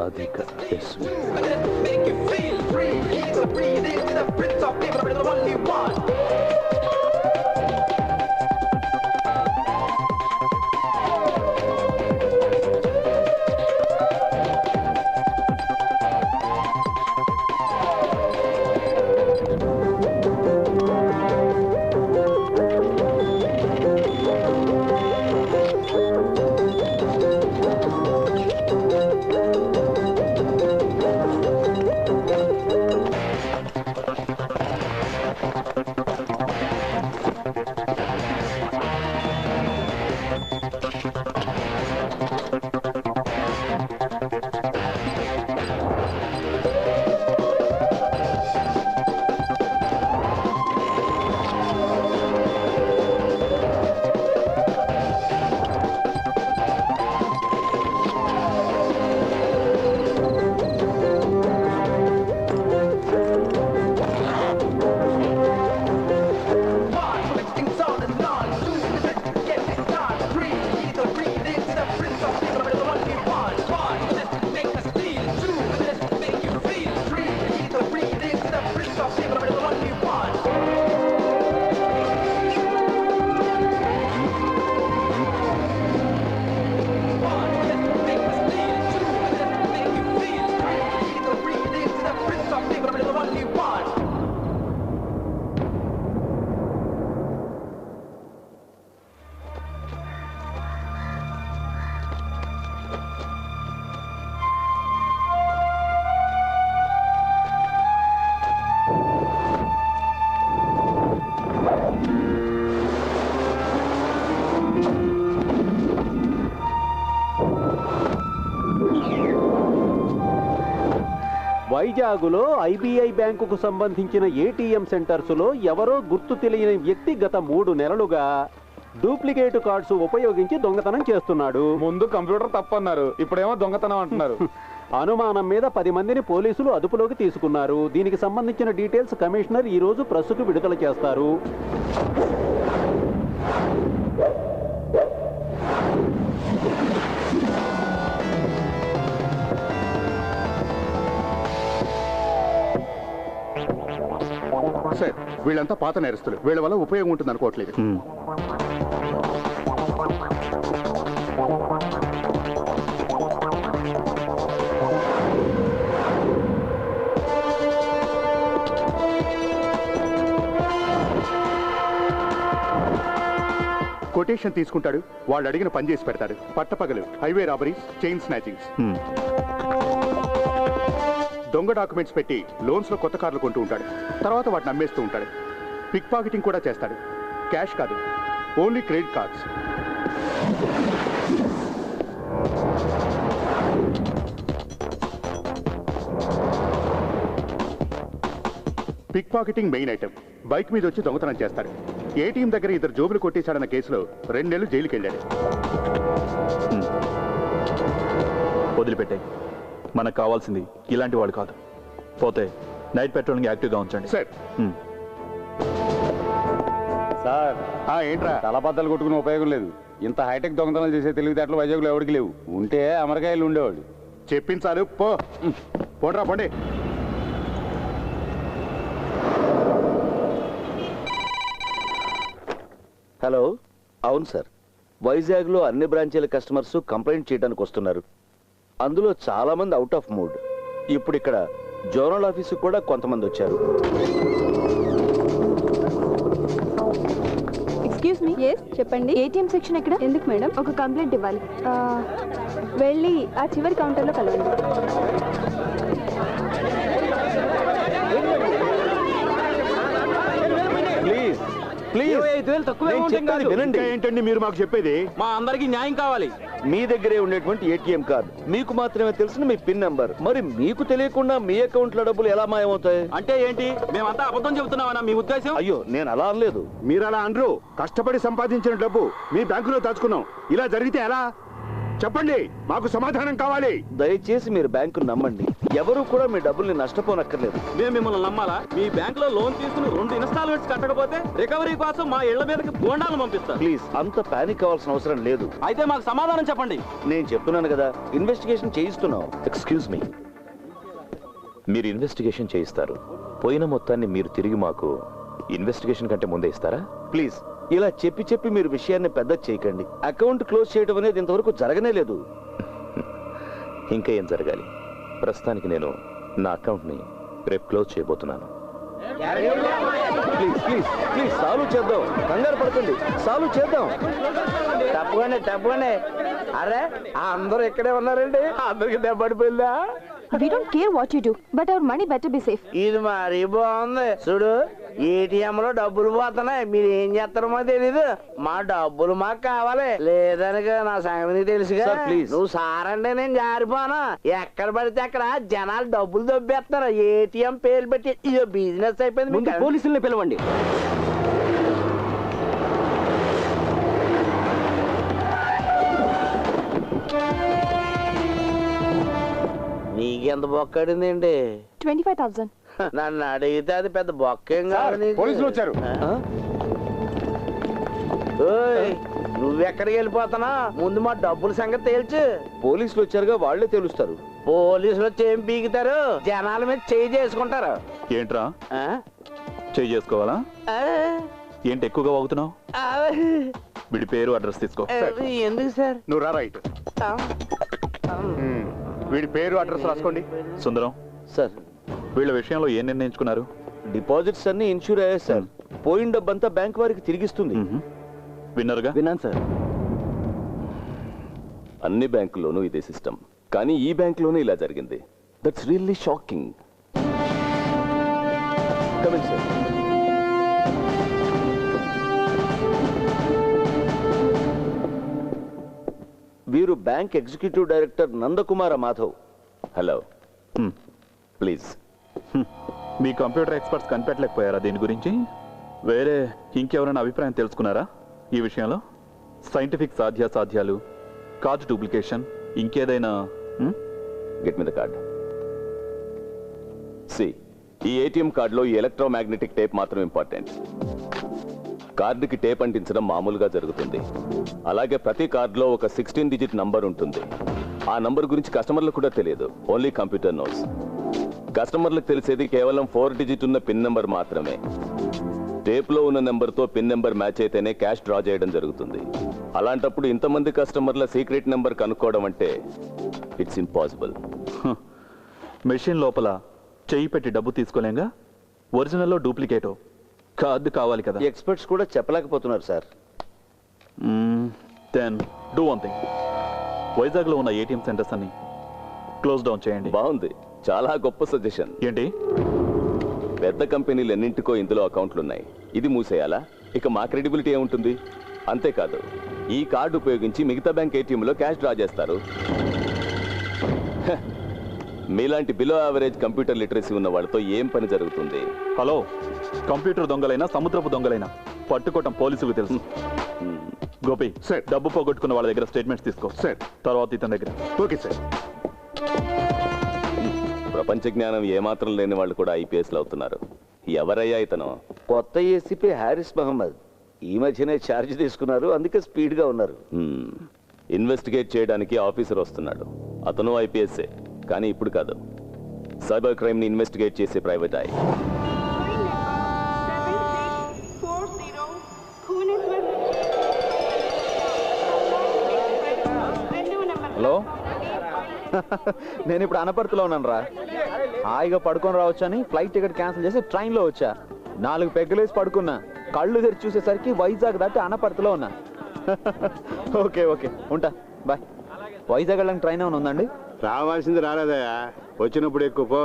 Radhika SV. వైజాగులో IBI బ్యాంకుకు సంబంధించిన ATM సెంటర్స్లో ఎవరో గుర్తు తెలియని వ్యక్తి గత 3 నెలలుగా డూప్లికేట్ కార్డ్స్ ఉపయోగించి దొంగతనం చేస్తున్నాడు. ముందు కంప్యూటర్ తప్పన్నారు, ఇప్పుడేమో దొంగతనం అంటున్నారు. అనుమానం మీద 10 మందిని పోలీసులు అదుపులోకి తీసుకున్నారు. దీనికి సంబంధించిన డీటెయిల్స్ కమిషనర్ ఈ రోజు ప్రెస్కు విడుదల చేస్తారు. సార్, వీళ్ళంతా పాత నేరస్తులు. వీళ్ళ వల్ల ఉపయోగం ఉంటుంది అనుకోవట్లేదు. కొటేషన్ తీసుకుంటాడు, వాళ్ళు అడిగిన పని చేసి పెడతాడు. పట్టపగలు హైవే రాబరీస్, చైన్ స్నాచింగ్స్. దొంగ డాక్యుమెంట్స్ పెట్టి లోన్స్ లో కొత్త కార్లు కొంటూ ఉంటాడు. తర్వాత వాటిని అమ్మేస్తూ ఉంటాడు. పిక్ పాకెటింగ్ కూడా చేస్తాడు. క్యాష్ కాదు, only credit cards. Pickpocketing main item. Bike మీద వచ్చి దొంగతనం చేస్తాడు. ఏటీఎం దగ్గర 2 జోబులు కొట్టేశాడన్న కేసులో 2 నెలలు జైలుకి వెళ్ళాడు. వదిలిపెట్టాయి. మనకు కావాల్సింది ఇలాంటి వాడు కాదు. పోతే నైట్ పెట్రోలింగ్ యాక్టివ్గా ఉంచండి. సార్. సార్, ఏంట్రా? తలబద్దలు కొట్టుకునే ఉపయోగం లేదు. ఇంత హైటెక్ దొంగతనాలు చేసే తెలివితేటలు వైజాగ్లో ఎవరికి లేవు. ఉంటే అమరకాయలు ఉండేవాడు. చెప్పించాలు. పోండ్రా పోండి. హలో. అవును సార్, వైజాగ్లో అన్ని బ్రాంచీల కస్టమర్స్ కంప్లైంట్ చేయడానికి వస్తున్నారు. అందులో చాలా మంది అవుట్ ఆఫ్ మూడ్. ఇప్పుడు ఇక్కడ జోనల్ ఆఫీసు కూడా కొంతమంది వచ్చారు. Excuse me. yes చెప్పండి. ఏటీఎం సెక్షన్ ఎక్కడ? ఎందుకు మేడం? ఒక కంప్లైంట్ ఇవ్వాలి. వెళ్ళి ఆ చివరి కౌంటర్లో కలవండి. ఏంటండి మీరు మాకు చెప్పేది? మా అందరికి న్యాయం కావాలి. మీ దగ్గరే ఉండేటువంటి ఏటీఎం కార్డు, మీకు మాత్రమే తెలిసిన మీ పిన్ నంబర్, మరి మీకు తెలియకుండా మీ అకౌంట్ లో డబ్బులు ఎలా మాయమవుతాయి? అంటే ఏంటి? మేమంతా అబద్ధం చెబుతున్నామన్నా మీ ఉద్దేశం? అయ్యో, నేను అలా అనలేదు. మీరు అలా అనరు. కష్టపడి సంపాదించిన డబ్బు మీ బ్యాంకులో దాచుకున్నాం. ఇలా జరిగితే ఎలా? చెప్పండి, మాకు సమాధానం కావాలి. దయచేసి మీరు బ్యాంకును నమ్మండి. ఎవరు కూడా మీ డబ్బుల్ని నష్టపోనక్కర్లేదు. మేము మిమ్మల్ని నమ్మాలా? మీ బ్యాంక్ లో లోన్ తీసుకుని 2 ఇన్స్టాల్మెంట్స్ కట్టకపోతే రికవరీ కోసం మా ఇళ్ల మీదకి బోండాలు పంపిస్తారు. ప్లీజ్ అంత పానిక్ అవ్వాల్సిన అవసరం లేదు. అయితే మాకు సమాధానం చెప్పండి. నేను చెప్తున్నాను కదా, ఇన్వెస్టిగేషన్ చేయిస్తున్నాం. ఎక్స్క్యూజ్ మీ, మీరు ఇన్వెస్టిగేషన్ చేయిస్తారు, పోయిన మొత్తాన్ని మీరు తిరిగి మాకు ఇన్వెస్టిగేషన్ కంటే ముందే ఇస్తారా? ప్లీజ్ ఇలా చెప్పి చెప్పి మీరు విషయాన్ని పెద్ద చేయకండి. అకౌంట్ క్లోజ్ చేయడం అనేది ఇంతవరకు జరగనే లేదు. ఇంకా ఏం జరగాలి? ప్రస్తుతానికి నేను నా అకౌంట్ని రేపు క్లోజ్ చేయబోతున్నాను. ప్లీజ్ ప్లీజ్ ప్లీజ్ సాల్వ్ చేద్దాం, కంగారు పడకండి, సాల్వ్ చేద్దాం. తప్పగానే అరే అందరూ ఇక్కడే ఉన్నారండి, అందరికి దెబ్బడిపోయిందా? We don't care what you do, but our money better be safe. ఇది మరీ బాగుంది. చూడు, ఏటీఎం లో డబ్బులు పోతున్నాయి, మీరు ఏం చేస్తారో మాకు తెలీదు. మా డబ్బులు మాకు కావాలి, లేదనక నా సంగతి తెలుసుగా. నువ్వు సారంటే నేను జారిపోనా. ఎక్కడ పడితే అక్కడ జనాలు డబ్బులు దొబ్బేస్తున్నారు. ఏటీఎం పేరు పెట్టి ఇదో బిజినెస్ అయిపోయింది. పోలీసుల్ని పిలవండి. నీకెంత బొక్కడిందండి? 25,000. నన్ను అడిగితే అది పెద్ద బొక్కేం కాదు. పోలీసులు వచ్చారు. నువ్వెక్కడికి వెళ్ళిపోతున్నా? ముందు మా డబ్బుల సంగతి తేల్చు. పోలీసులు వచ్చారుగా, వాళ్లే తెలుస్తారు. పోలీసులు వచ్చి ఏం పీకుతారు? జనాల మీద చేయి చేసుకుంటారు. ఏంట్రా చేయి చేసుకోవాలా? ఏంటి ఎక్కువగా వాగుతున్నావు? వీడి పేరు అడ్రస్ తీసుకో. ఎందుకు సార్? నువ్వు రా రైట్. వీడి పేరు అడ్రస్ రాసుకోండి. సుందరం సార్, వీళ్ళ విషయంలో ఏం నిర్ణయించుకున్నారు? డిపాజిట్స్ అన్ని ఇన్సూర్ అయ్యాయి సార్. పోయిన డబ్బంతా బ్యాంక్ వారికి తిరిగిస్తుంది. విన్నారుగా? విన్నాను సార్. అన్ని బ్యాంకుల్లోనూ ఇదే సిస్టమ్, కానీ ఈ బ్యాంకులోనూ ఇలా జరిగింది. That's really shocking. Coming sir. వీరు bank executive director Nandakumara Madhav. Hello, please. మీ కంప్యూటర్ ఎక్స్పర్ట్స్ కనిపెట్టలేకపోయారా దీని గురించి? వేరే ఇంకెవరైనా అభిప్రాయం తెలుసుకున్నారా ఈ విషయంలో? సైంటిఫిక్ సాధ్యాసాధ్యాలు, కార్డ్ డూప్లికేషన్, ఇంకేదైనా? Get me the card. See, ఈ ఏటీఎం కార్డులో ఈ ఎలక్ట్రోమాగ్నెటిక్ టేప్ మాత్రం ఇంపార్టెంట్. కార్డుకి టేప్ అంటించడం మామూలుగా జరుగుతుంది. అలాగే ప్రతి కార్డులో ఒక 16 డిజిట్ నంబర్ ఉంటుంది. ఆ నంబర్ గురించి కస్టమర్లకు కూడా తెలియదు, ఓన్లీ కంప్యూటర్ నోస్. కస్టమర్లకు తెలిసేది కేవలం 4 డిజిట్ ఉన్న పిన్ నెంబర్ మాత్రమే. టేప్లో ఉన్న నెంబర్తో పిన్ నెంబర్ మ్యాచ్ అయితేనే క్యాష్ డ్రా చేయడం జరుగుతుంది. అలాంటప్పుడు ఇంతమంది కస్టమర్ల సీక్రెట్ నెంబర్ కనుక్కోవడం అంటే ఇట్స్ ఇంపాసిబుల్. మెషిన్ లోపల చెయ్యి పెట్టి డబ్బు తీసుకోలేంగా, ఒరిజినల్లో డూప్లికేటో కార్డు కావాలి కదా. ఎక్స్పర్ట్స్ కూడా చెప్పలేకపోతున్నారు sir. Then do one thing, వైజాగ్లో ఉన్న ఏటీఎం సెంటర్స్ అన్ని క్లోజ్ డౌన్ చేయండి. బాగుంది, చాలా గొప్ప సజెషన్. ఏంటి? పెద్ద కంపెనీలు ఎన్నింటికో ఇందులో అకౌంట్లున్నాయి. ఇది మూసేయాలా? ఇక మా క్రెడిబిలిటీ ఏముంటుంది? అంతేకాదు, ఈ కార్డు ఉపయోగించి మిగతా బ్యాంక్ ఏటీఎంలో క్యాష్ డ్రా చేస్తారు. మీలాంటి బిలో యావరేజ్ కంప్యూటర్ లిటరసీ ఉన్న వాళ్ళతో ఏం పని జరుగుతుంది? హలో, కంప్యూటర్ దొంగలైనా సముద్రపు దొంగలైనా పట్టుకోవటం పోలీసులకు తెలుసు. గోపి, సార్. డబ్బు పోగొట్టుకున్న వాళ్ళ దగ్గర స్టేట్మెంట్స్ తీసుకో. సార్. తర్వాత ఇతని దగ్గర. Okay sir. ప్రపంచ జ్ఞానం ఏమాత్రం లేని వాళ్ళు కూడా ఐపీఎస్లు అవుతున్నారు. ఎవరయ్యా ఇతను? కొత్త ఏసీపీ హారిస్ మహమ్మద్. ఈ మధ్యనే ఛార్జ్ తీసుకున్నారు, అందుకే స్పీడ్గా ఉన్నారు. ఇన్వెస్టిగేట్ చేయడానికి ఆఫీసర్ వస్తున్నాడు. అతను ఐపీఎస్ఏ, కానీ ఇప్పుడు కాదు. సైబర్ క్రైమ్ని ఇన్వెస్టిగేట్ చేసే ప్రైవేట్ ఐ. హలో, నేను ఇప్పుడు అనపర్తిలో ఉన్నాను రా. హాయిగా పడుకొని రావచ్చు అని ఫ్లైట్ టికెట్ క్యాన్సిల్ చేసి ట్రైన్లో వచ్చా. 4 పెగ్గలేసి పడుకున్నా. కళ్ళు తెరిచి చూసేసరికి వైజాగ్ దాటి అనపర్తిలో ఉన్నా. ఓకే ఓకే, ఉంటా, బాయ్. వైజాగ్ వెళ్ళడానికి ట్రైన్ ఏమైనా ఉందండి? రావాల్సింది రాలేదయ్యా, వచ్చినప్పుడు ఎక్కువ పో.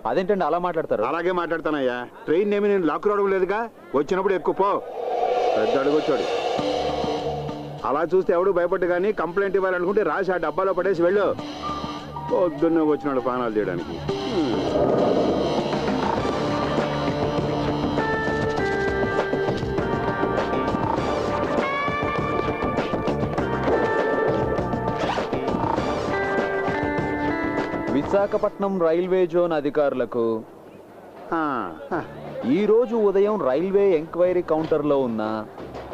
అదేంటండి అలా మాట్లాడతారు? అలాగే మాట్లాడతానయ్యా. ట్రైన్ ఏమి నేను లాక్ రావడం లేదుగా, వచ్చినప్పుడు ఎక్కువ పో. పెద్ద అడుగొచ్చాడు. అలా చూస్తే ఎవడు భయపడ్డు, కానీ కంప్లైంట్ ఇవ్వాలనుకుంటే రాసి ఆ డబ్బాలో పడేసి వెళ్ళు. పొద్దున్నే వచ్చినాడు పానాలు చేయడానికి. విశాఖపట్నం రైల్వే జోన్ అధికారులకు ఆ, ఈ రోజు ఉదయం రైల్వే ఎంక్వైరీ కౌంటర్లో ఉన్న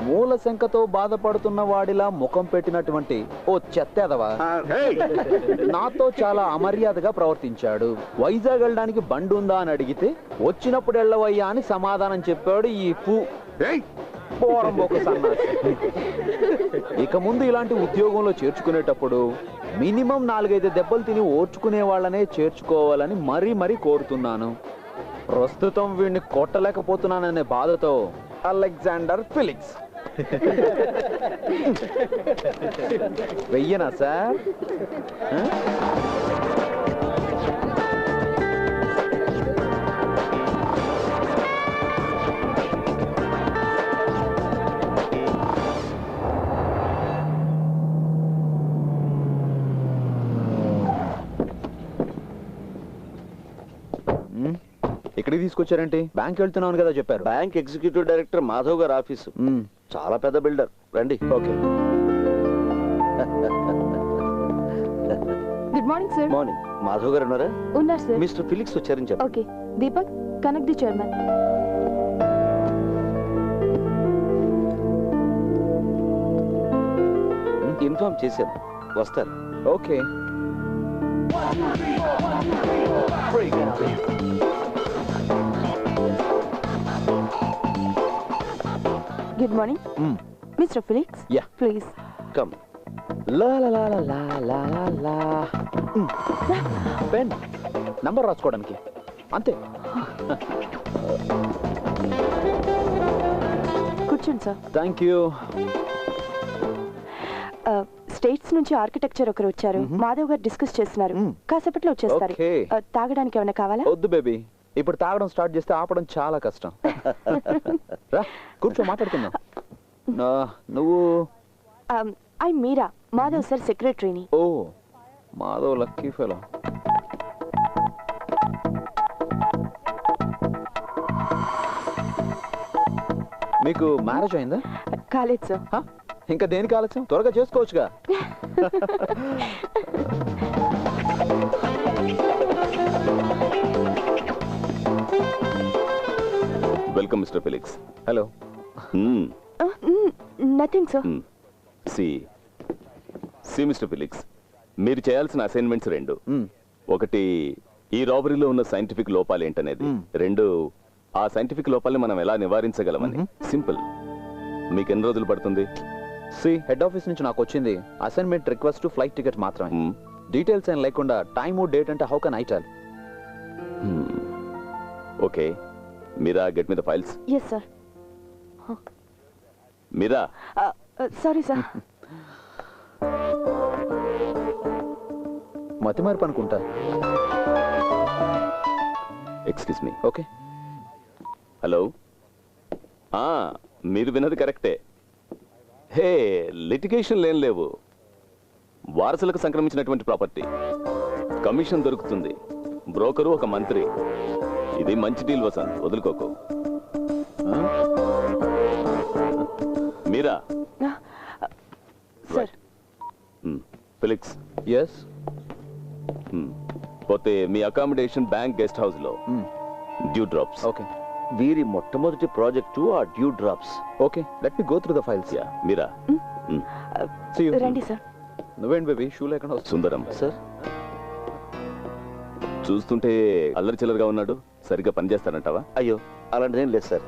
మూల శంకతో బాధపడుతున్న వాడిలా ముఖం పెట్టినటువంటి ఓ చెత్తేదవా ఆ, ఏయ్! నాతో చాలా అమర్యాదగా ప్రవర్తించాడు. వైజాగ్ వెళ్ళడానికి బండి ఉందా అని అడిగితే వచ్చినప్పుడు వెళ్ళవయ్యా అని సమాధానం చెప్పాడు ఈ ఏయ్! పోరంబోక సన్నాసి. ఇక ముందు ఇలాంటి ఉద్యోగంలో చేర్చుకునేటప్పుడు మినిమం 4-5 దెబ్బలు తిని ఓర్చుకునే వాళ్ళనే చేర్చుకోవాలని మరీ కోరుతున్నాను. ప్రస్తుతం వీడిని కొట్టలేకపోతున్నాననే బాధతో అలెగ్జాండర్ ఫిలిక్స్. వెయ్యనా సార్? ఇక్కడికి తీసుకొచ్చారేంటి? బ్యాంక్ వెళ్తున్నాను కదా చెప్పారు. బ్యాంక్ ఎగ్జిక్యూటివ్ డైరెక్టర్ మాధవ్ గారి ఆఫీసు. చాలా పెద్ద బిల్డర్. రండి. Okay. Good morning sir. Morning. Madhav garu ఉన్నారా? ఉన్నారు సార్. మిస్టర్ ఫిలిక్స్ వచ్చారని చెప్పండి. Okay. Deepak, connect the chairman. Inform చేశాను, వస్తారు. Okay. Good morning mister Felix. Yeah. Please come. లా లా లా లా లా లా లా లా. పెన్ నంబర్ రాసుకోవడానికి అంతే. కూర్చోండి సార్. Thank you. స్టేట్స్ నుంచి ఆర్కిటెక్చర్ ఒకరు వచ్చారు. మాధవ్ గారు డిస్కస్ చేస్తున్నారు. కాసేపట్లో వచ్చేస్తారు. Okay. తాగడానికి ఏమైనా కావాలా? వద్దు బేబీ, ఇప్పుడు తాగడం స్టార్ట్ చేస్తే ఆపడం చాలా కష్టం. రా కూర్చో, మాట్లాడుకుందాం. నువ్వు? ఐ మీరా, మాధవ్ సార్ సెక్రటరీని. Oh, Madhav lucky fellow. మీకు మ్యారేజ్ అయిందా? కాలేదు సార్. ఇంకా దేనికి ఆలస్యం? త్వరగా చేసుకోవచ్చుగా. Welcome mister Felix. Hello. Nothing sir. See mister Felix, మీరు చేయాల్సిన అసైన్మెంట్స్ 2. ఒకటి, ఈ రాబరీలో ఉన్న సైంటిఫిక్ లోపాలు ఏంటనేది. 2, ఆ సైంటిఫిక్ లోపాలని మనం ఎలా నివారించగలమని. సింపుల్. మీకు ఎన్ని రోజులు పడుతుంది? హెడ్ ఆఫీస్ నుంచి నాకు వచ్చింది అసైన్మెంట్ రిక్వెస్ట్ ఫ్లైట్ టికెట్ మాత్రమే. డీటెయిల్స్ ఏం లేకుండా టైము డేట్ అంటే how can I tell? Okay. Meera, get me the files. Yes sir. Meera. Sorry sir. మతి మార్పు అనుకుంటా. Excuse me. ఓకే. హలో. మీరు విన్నది కరెక్టే. హే, లిటిగేషన్ లేని లేవు. వారసులకు సంక్రమించినటువంటి ప్రాపర్టీ. కమిషన్ దొరుకుతుంది. బ్రోకరు ఒక మంత్రి. ఇది మంచి డీల్ వసంత్, వదులుకోకు. మీరా. సార్. ఫిలిక్స్. ఎస్. పోతే మీ అకామిడేషన్ బ్యాంక్ గెస్ట్ హౌస్ లో డ్యూ డ్రాప్స్. ఓకే. వీరి మొట్టమొదటి ప్రాజెక్టు ఆ dew drops. Okay, let me go through the files. Yeah, Meera. రండి సార్. నువ్వేంటి బేబీ, షూ లేకుండా వస్తుంది. సుందరం సార్, చూస్తుంటే అల్లరి చిల్లరగా ఉన్నాడు. సరిగ్గా పనిచేస్తానంటావా? అయ్యో అలాంటిదేం లేదు సార్.